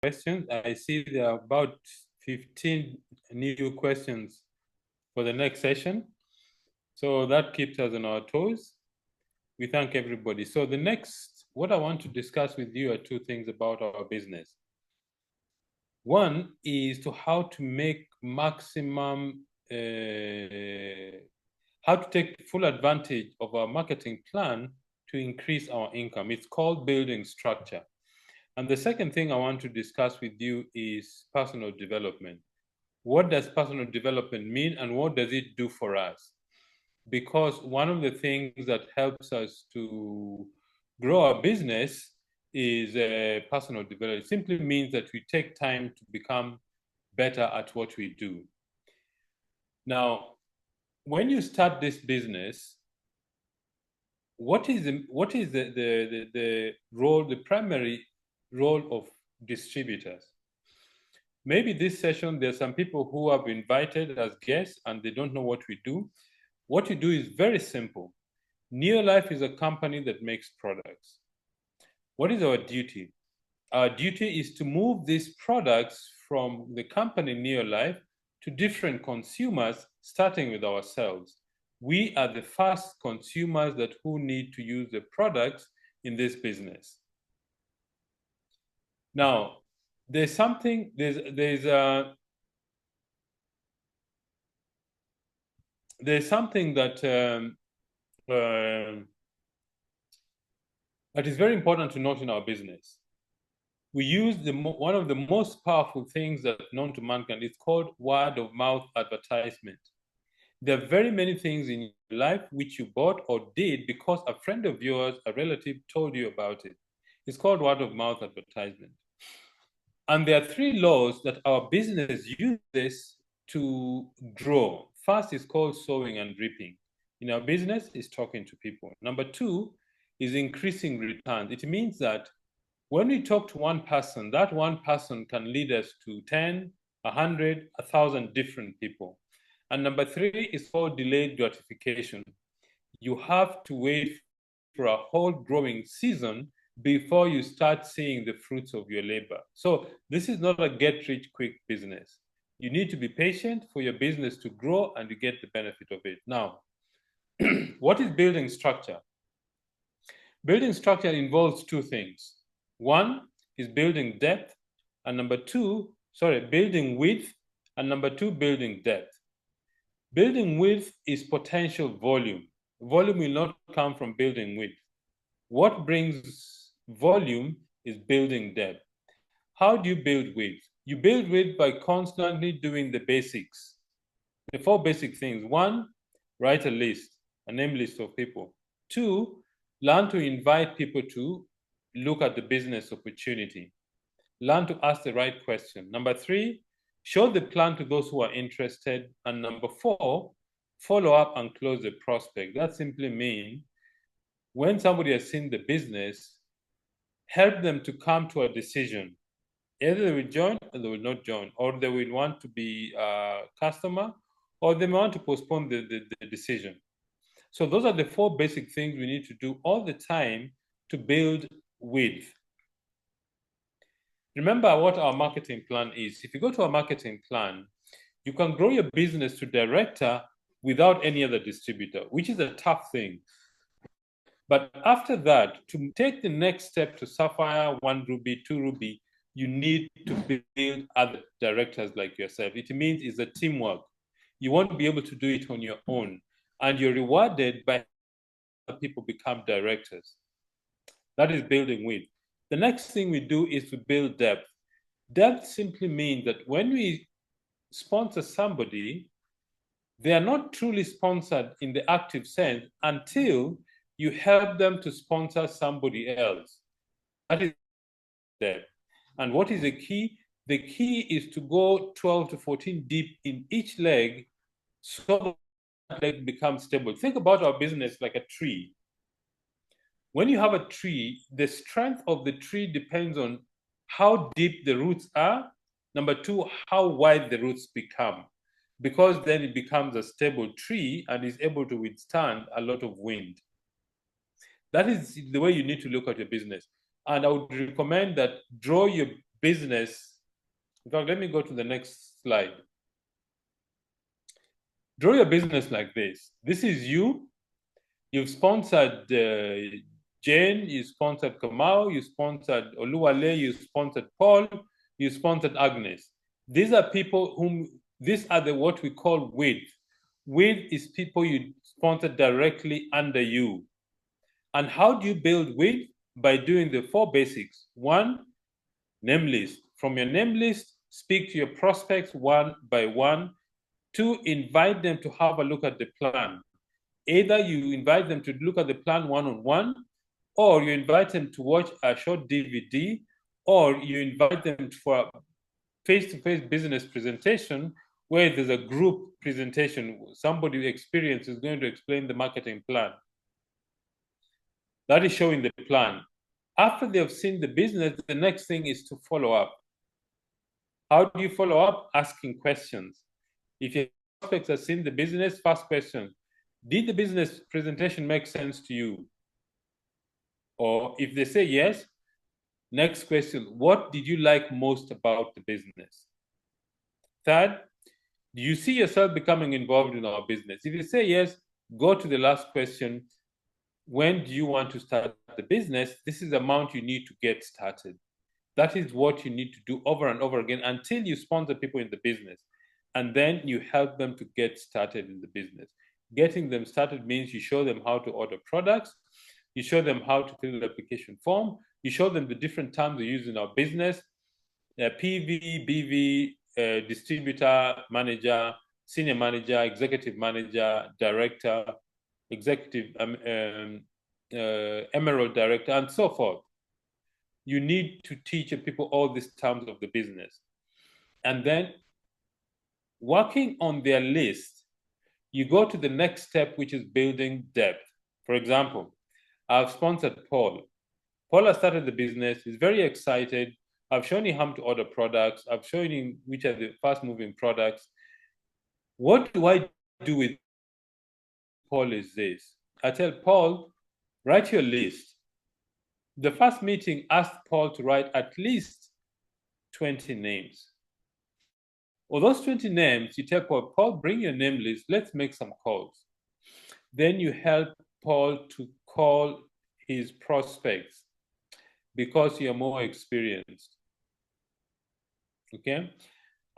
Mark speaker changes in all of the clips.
Speaker 1: questions. I see there are about 15 new questions for the next session. So that keeps us on our toes. We thank everybody. So what I want to discuss with you are two things about our business. One is how to make maximum, how to take full advantage of our marketing plan to increase our income. It's called building structure. And the second thing I want to discuss with you is personal development. What does personal development mean and what does it do for us? Because one of the things that helps us to grow our business is personal development. It simply means that we take time to become better at what we do. Now, when you start this business, what is the role, the primary role of distributors? Maybe this session, there's some people who have invited as guests and they don't know what we do. What we do is very simple. Neolife is a company that makes products. What is our duty? Our duty is to move these products from the company Neolife to different consumers, starting with ourselves. We are the first consumers who need to use the products in this business. Now, there's something that that is very important to note in our business. We use one of the most powerful things that known to mankind. It's called word of mouth advertisement. There are very many things in your life which you bought or did because a friend of yours, a relative, told you about it. It's called word of mouth advertisement. And there are three laws that our business uses to grow. First is called sowing and reaping. In our business, is talking to people. Number two is increasing returns. It means that when we talk to one person, that one person can lead us to 10, 100, 1,000 different people. And number three is called delayed gratification. You have to wait for a whole growing season before you start seeing the fruits of your labor. So this is not a get-rich-quick business. You need to be patient for your business to grow and to get the benefit of it. Now, what is building structure? Building structure involves two things. One is building depth, and building width, and number two, building depth. Building width is potential volume. Volume will not come from building width. What brings volume is building depth. How do you build width? You build width by constantly doing the basics. The four basic things. One, write a list, a name list of people. Two, learn to invite people to look at the business opportunity. Learn to ask the right question. Number three, show the plan to those who are interested. And number four, follow up and close the prospect. That simply means when somebody has seen the business, help them to come to a decision. Either they will join or they will not join, or they will want to be a customer, or they may want to postpone the decision. So those are the four basic things we need to do all the time to build width. Remember what our marketing plan is. If you go to our marketing plan, you can grow your business to director without any other distributor, which is a tough thing. But after that, to take the next step to Sapphire, 1 Ruby, 2 Ruby, you need to build other directors like yourself. It means it's a teamwork. You won't be able to do it on your own. And you're rewarded by people become directors. That is building width. The next thing we do is to build depth. Depth simply means that when we sponsor somebody, they are not truly sponsored in the active sense until you help them to sponsor somebody else. That is depth. And what is the key? The key is to go 12 to 14 deep in each leg so that leg becomes stable. Think about our business like a tree. When you have a tree, the strength of the tree depends on how deep the roots are. Number two, how wide the roots become, because then it becomes a stable tree and is able to withstand a lot of wind. That is the way you need to look at your business. And I would recommend that draw your business. In fact, let me go to the next slide. Draw your business like this. This is you. You've sponsored Jane, you sponsored Kamau, you sponsored Oluwale, you sponsored Paul, you sponsored Agnes. These are people these are what we call WID. WID is people you sponsor directly under you. And how do you build WID? By doing the 4 basics. 1, name list. From your name list, speak to your prospects one by one. 2, invite them to have a look at the plan. Either you invite them to look at the plan one-on-one, or you invite them to watch a short DVD, or you invite them for a face-to-face business presentation where there's a group presentation. Somebody experienced is going to explain the marketing plan. That is showing the plan. After they have seen the business, the next thing is to follow up. How do you follow up? Asking questions. If your prospects have seen the business, first question, did the business presentation make sense to you? Or if they say yes, next question, what did you like most about the business? Third, do you see yourself becoming involved in our business? If you say yes, go to the last question. When do you want to start the business? This is the amount you need to get started. That is what you need to do over and over again until you sponsor people in the business. And then you help them to get started in the business. Getting them started means you show them how to order products, you show them how to fill the application form, you show them the different terms we use in our business, PV, BV, distributor, manager, senior manager, executive manager, director, executive emerald director, and so forth. You need to teach people all these terms of the business. And then working on their list, you go to the next step, which is building depth. For example, I've sponsored Paul. Paul has started the business. He's very excited. I've shown him how to order products. I've shown him which are the fast-moving products. What do I do with Paul is this. I tell Paul, write your list. The first meeting asked Paul to write at least 20 names. Well, those 20 names, you tell Paul, Paul, bring your name list. Let's make some calls. Then you help Paul to call his prospects because you're more experienced. Okay?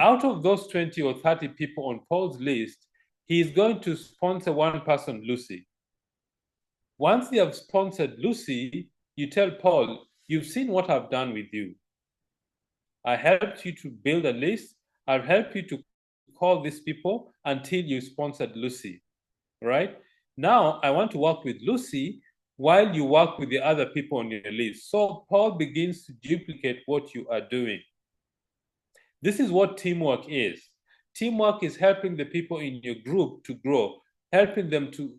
Speaker 1: Out of those 20 or 30 people on Paul's list, he is going to sponsor one person, Lucy. Once they have sponsored Lucy, you tell Paul, you've seen what I've done with you. I helped you to build a list. I'll help you to call these people until you sponsored Lucy, right? Now, I want to work with Lucy while you work with the other people on your list. So Paul begins to duplicate what you are doing. This is what teamwork is. Teamwork is helping the people in your group to grow, helping them to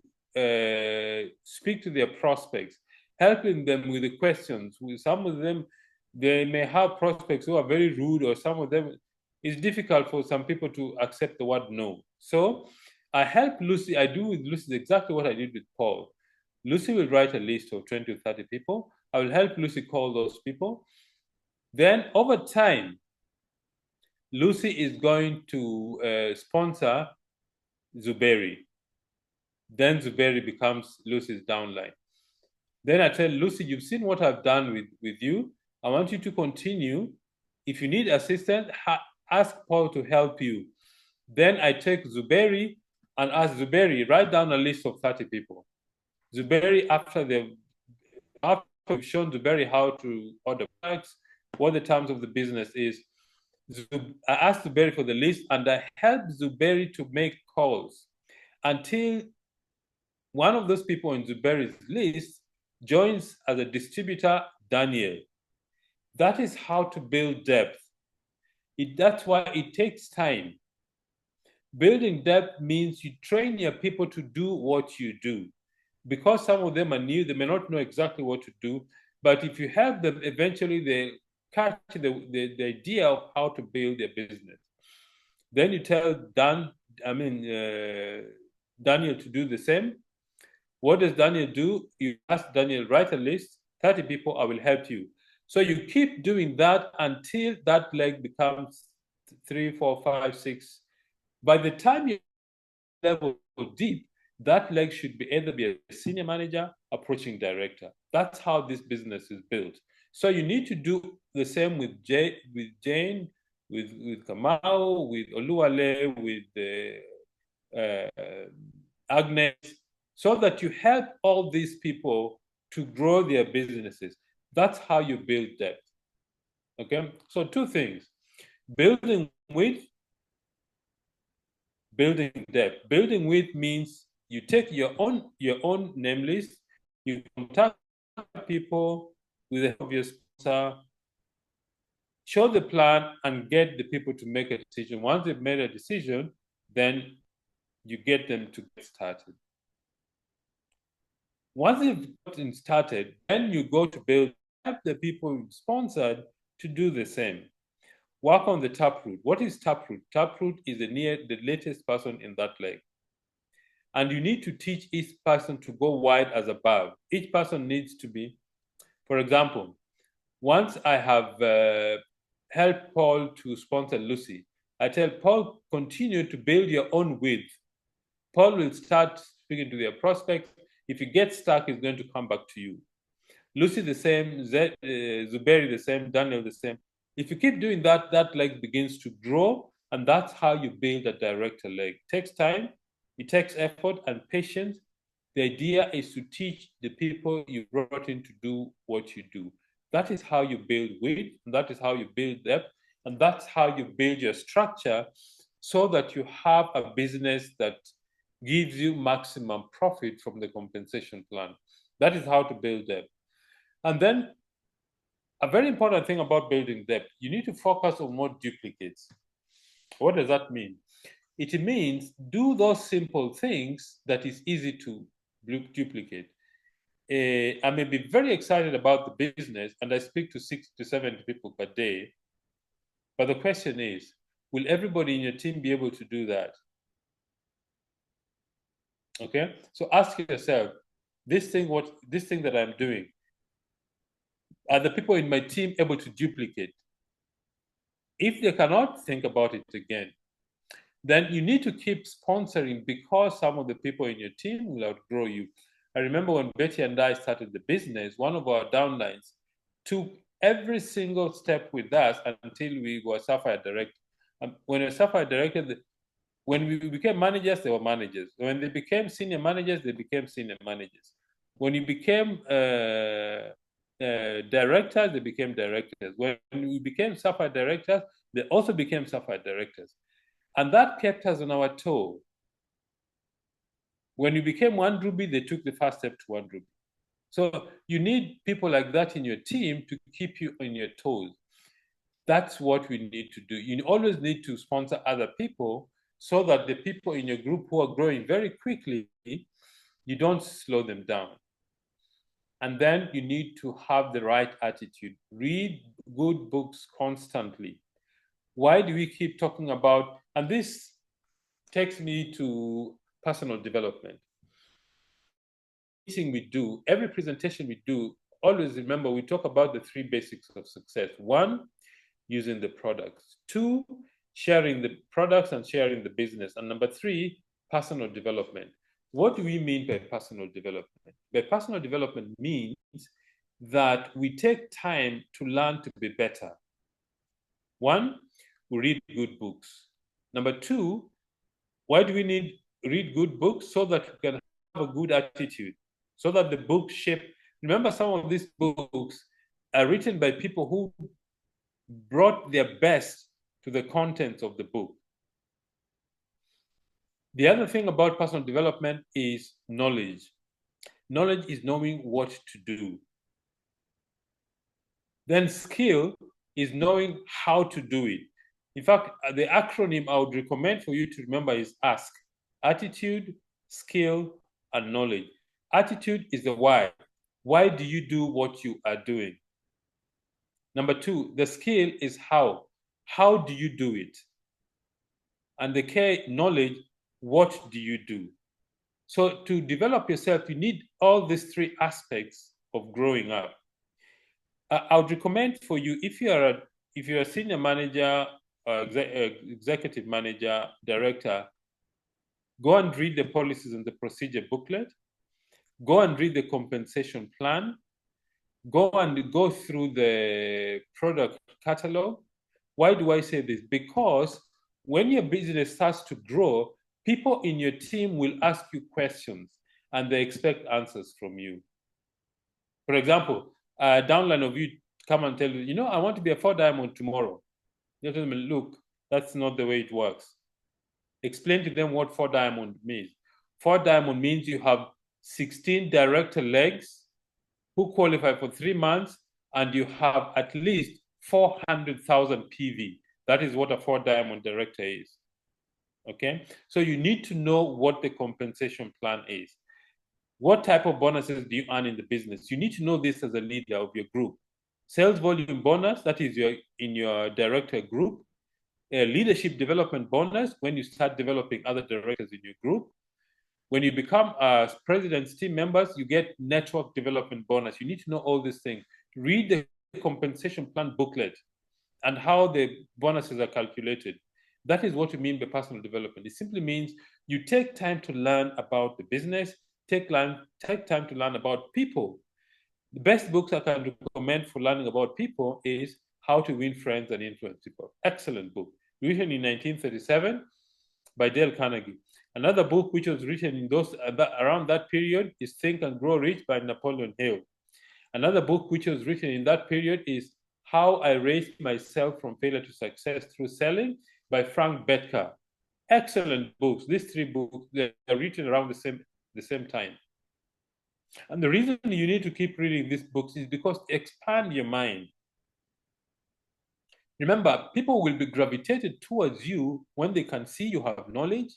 Speaker 1: speak to their prospects, helping them with the questions. With some of them, they may have prospects who are very rude, or some of them, it's difficult for some people to accept the word no. So I help Lucy. I do with Lucy exactly what I did with Paul. Lucy will write a list of 20 to 30 people. I will help Lucy call those people. Then over time, Lucy is going to sponsor Zuberi. Then Zuberi becomes Lucy's downline. Then I tell Lucy, you've seen what I've done with you. I want you to continue. If you need assistance, ask Paul to help you. Then I take Zuberi and ask Zuberi, write down a list of 30 people. Zuberi, after we've shown Zuberi how to order products, what the terms of the business is, I asked Zuberi for the list, and I helped Zuberi to make calls until one of those people on Zuberi's list joins as a distributor, Daniel. That is how to build depth. That's why it takes time. Building depth means you train your people to do what you do. Because some of them are new, they may not know exactly what to do, but if you help them, eventually they catch the idea of how to build their business. Then you tell Daniel to do the same. What does Daniel do? You ask Daniel, write a list, 30 people, I will help you. So you keep doing that until that leg becomes 3, 4, 5, 6. By the time you level deep, that leg should be either be a senior manager, approaching director. That's how this business is built. So you need to do the same with Jane, with Kamau, with Oluwale, with Agnes, so that you help all these people to grow their businesses. That's how you build depth. Okay, so two things: building with, building depth. Building with means you take your own name list, you contact people with the help of your sponsor, show the plan, and get the people to make a decision. Once they've made a decision, then you get them to get started. Once they've gotten started, then you go to build, help the people sponsored to do the same. Work on the taproot. What is taproot? Taproot is the latest person in that leg. And you need to teach each person to go wide as above. Each person needs to be, for example, once I have helped Paul to sponsor Lucy, I tell Paul, continue to build your own width. Paul will start speaking to their prospects. If he gets stuck, he's going to come back to you. Lucy the same, Zuberi the same, Daniel the same. If you keep doing that, that leg begins to grow, and that's how you build a director leg. It takes time, it takes effort and patience. The idea is to teach the people you brought in to do what you do. That is how you build width, and that is how you build depth, and that's how you build your structure so that you have a business that gives you maximum profit from the compensation plan. That is how to build depth. And then a very important thing about building depth, you need to focus on more duplicates. What does that mean? It means do those simple things that is easy to duplicate. I may be very excited about the business and I speak to 60 to 70 people per day. But the question is, will everybody in your team be able to do that? Okay, so ask yourself, this thing that I'm doing, are the people in my team able to duplicate? If they cannot, think about it again. Then you need to keep sponsoring because some of the people in your team will outgrow you. I remember when Betty and I started the business, one of our downlines took every single step with us until we were Sapphire Director. When we were Sapphire Director, when we became managers, they were managers. When they became senior managers, they became senior managers. When you became directors, they became directors. When we became Sapphire Directors, they also became Sapphire Directors. And that kept us on our toe. When you became One Ruby, they took the first step to One Ruby. So you need people like that in your team to keep you on your toes. That's what we need to do. You always need to sponsor other people so that the people in your group who are growing very quickly, you don't slow them down. And then you need to have the right attitude. Read good books constantly. Why do we keep talking about, and this takes me to personal development. Everything we do, every presentation we do, always remember we talk about the 3 basics of success. 1, using the products. 2, sharing the products and sharing the business. And number 3, personal development. What do we mean by personal development? By personal development means that we take time to learn to be better. 1, we read good books. Number 2, why do we need read good books? So that we can have a good attitude, so that the book shape. Remember, some of these books are written by people who brought their best to the contents of the book. The other thing about personal development is knowledge. Knowledge is knowing what to do. Then skill is knowing how to do it. In fact, the acronym I would recommend for you to remember is ASK. Attitude, skill, and knowledge. Attitude is the why. Why do you do what you are doing? Number 2, the skill is how. How do you do it? And the K, knowledge, what do you do? So to develop yourself, you need all these 3 aspects of growing up. I would recommend for you, if you're a senior manager, executive manager, director, go and read the policies and the procedure booklet. Go and read the compensation plan. Go through the product catalog. Why do I say this? Because when your business starts to grow, people in your team will ask you questions and they expect answers from you. For example, a downline of you come and tell you, I want to be a 4-diamond tomorrow. You tell them, look, that's not the way it works. Explain to them what 4-diamond means. 4-diamond means you have 16 director legs who qualify for 3 months, and you have at least 400,000 PV. That is what a 4-diamond director is. Okay? So you need to know what the compensation plan is. What type of bonuses do you earn in the business? You need to know this as a leader of your group. Sales volume bonus, that is in your director group. A leadership development bonus, when you start developing other directors in your group. When you become president's team members, you get network development bonus. You need to know all these things. Read the compensation plan booklet and how the bonuses are calculated. That is what we mean by personal development. It simply means you take time to learn about the business, take time to learn about people. The best books I can recommend for learning about people is How to Win Friends and Influence People. Excellent book. Written in 1937 by Dale Carnegie. Another book which was written in around that period is Think and Grow Rich by Napoleon Hill. Another book which was written in that period is How I Raised Myself from Failure to Success Through Selling by Frank Bettker. Excellent books. These 3 books, they are written around the same time. And the reason you need to keep reading these books is because they expand your mind. Remember, people will be gravitated towards you when they can see you have knowledge,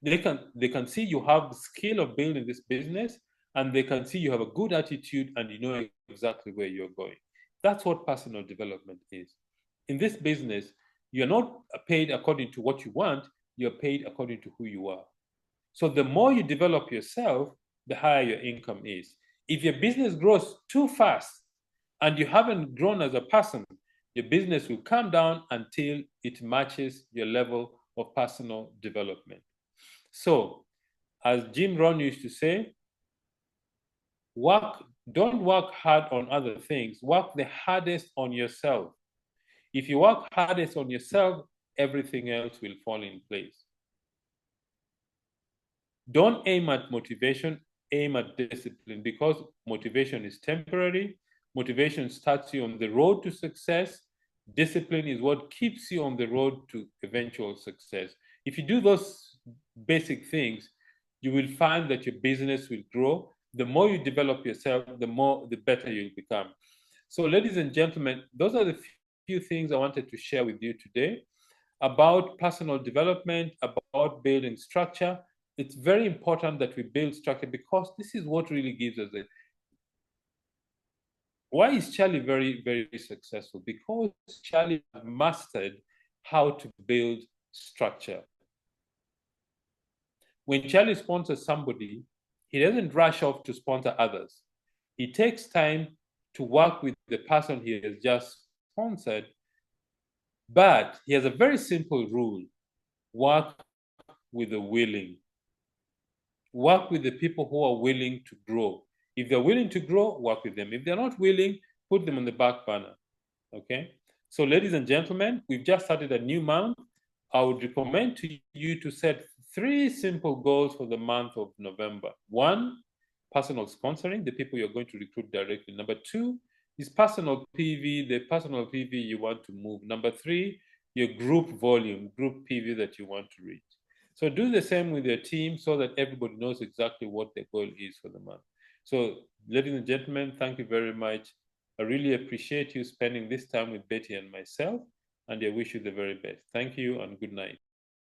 Speaker 1: they can see you have the skill of building this business, and they can see you have a good attitude and you know exactly where you're going. That's what personal development is. In this business, you're not paid according to what you want, you're paid according to who you are. So the more you develop yourself, the higher your income is. If your business grows too fast and you haven't grown as a person, your business will come down until it matches your level of personal development. So, as Jim Rohn used to say, don't work hard on other things, work the hardest on yourself. If you work hardest on yourself, everything else will fall in place. Don't aim at motivation, aim at discipline, because motivation is temporary. Motivation starts you on the road to success. Discipline is what keeps you on the road to eventual success. If you do those basic things, you will find that your business will grow. The more you develop yourself, the better you'll become. So, ladies and gentlemen, those are the few things I wanted to share with you today about personal development, about building structure. It's very important that we build structure because this is what really gives us it. Why is Charlie very, very successful? Because Charlie mastered how to build structure. When Charlie sponsors somebody, he doesn't rush off to sponsor others. He takes time to work with the person he has just sponsored, but he has a very simple rule: work with the willing. Work with the people who are willing to grow. If they're willing to grow, work with them. If they're not willing, put them on the back burner. Okay? So, ladies and gentlemen, we've just started a new month. I would recommend to you to set 3 simple goals for the month of November. 1, personal sponsoring, the people you're going to recruit directly. Number 2 is personal PV, the personal PV you want to move. Number 3, your group volume, group PV that you want to reach. So do the same with your team so that everybody knows exactly what their goal is for the month. So, ladies and gentlemen, thank you very much. I really appreciate you spending this time with Betty and myself, and I wish you the very best. Thank you and good night.